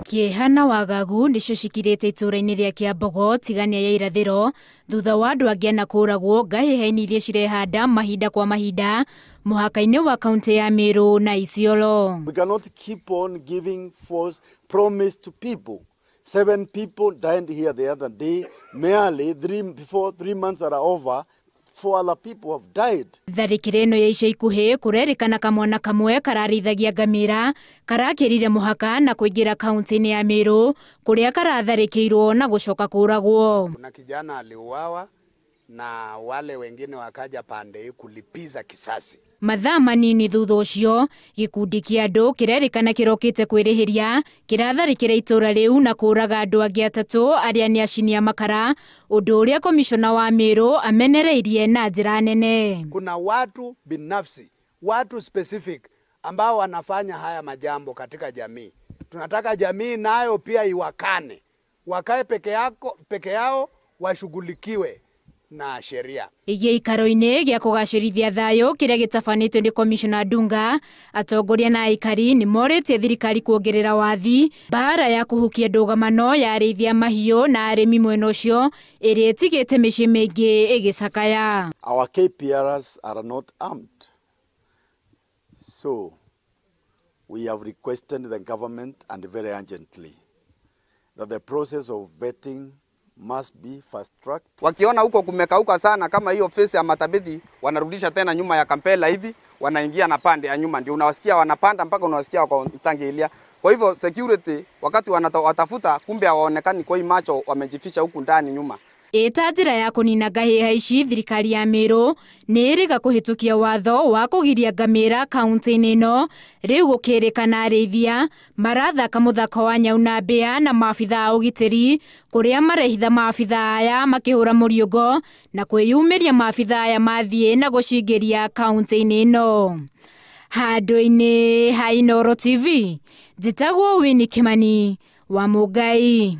Kĩeha wagagu nĩcio cikirĩte itũra-inĩ rĩa Kĩambogo Tigania ya irathĩro thutha wa andũ angĩ na kũragwo ngahĩha-inĩ iria cirehanda mahinda kwa mahinda mũhaka-inĩ wa kaunti ya Meru na Isiolo. We cannot keep on giving false promise to people. 7 people died here the other day. Merely before 3 months are over, 4 other people have died. Itharĩkĩra-inĩ ya ica ikuhĩ kũrerĩkana kamwana kamwe kararithagia ngamĩra karakĩrire mũhaka na kũingĩra kaunti-inĩ ya Meru kũrĩa karatharĩkĩirwo na gũcoka kũragwo. Kuna kijana aliuawa na wale wengine wakaja pande kulipiza kisasi. Mathaa manini thutha ũcio gĩkundi kĩa andũ kĩrerĩkana kĩrokĩte kwĩrĩhĩria kĩratharĩkĩra itũra rĩu na kũraga andũ angĩ 3 arĩa nĩ acinia makara, ũndũ ũrĩa komishona wa Meru amenereirie na njĩra nene. Kuna watu binafsi, watu specific ambao wanafanya haya majambo katika jamii. Tunataka jamii nayo pia iwakane, wakae peke yao washughulikiwe na sheria. Gĩikaro-inĩ gĩa kũgacĩrithia thayũ kĩrĩa gĩtabanĩtwo nĩ komishona Ndunga, atongoria na aikari nĩ morĩtie thirikari kuongerera wathi mbara ya kũhukia ndũgamano ya arĩithia mahiũ na arĩmi mwena ũcio ĩrĩa ĩtigĩte mĩciĩ mĩingĩ ĩgĩcakaya. Our KPRs are not armed. So we have requested the government and very urgently that the process of vetting must be fast tracked. Wakiona huko kumekauka sana kama hiyo fesi ya Matabithi, wanarudisha tena nyuma ya Kampela hivi, wanaingia na pande ya nyuma, ndio unawasikia wanapanda mpaka unawasikia wako Mtangilia. Kwa hivyo security wakati watafuta kumbe hawaonekani, kwa hiyo macho wamejificha huku ndani nyuma. Ĩta njĩra ya kũnina ngahĩha ici, thirikari ya Meru nĩ ĩrĩga kũhĩtũkia watho wa kũgiria ngamĩra kaunti-inĩ ĩno. Rĩu gũkĩrĩkana arĩithia marathaka mũthako wa nyau na mbĩa na maabitha a ũgitĩri kũrĩa marehitha maabitha aya makĩhũra mũriũngo na kwĩyumĩria maabitha aya mathiĩ na gũcingĩria kaunti-inĩ ĩno. Handũ-inĩ ha Inooro TV, njĩtagwo Winnie Kimani wa Mũngai.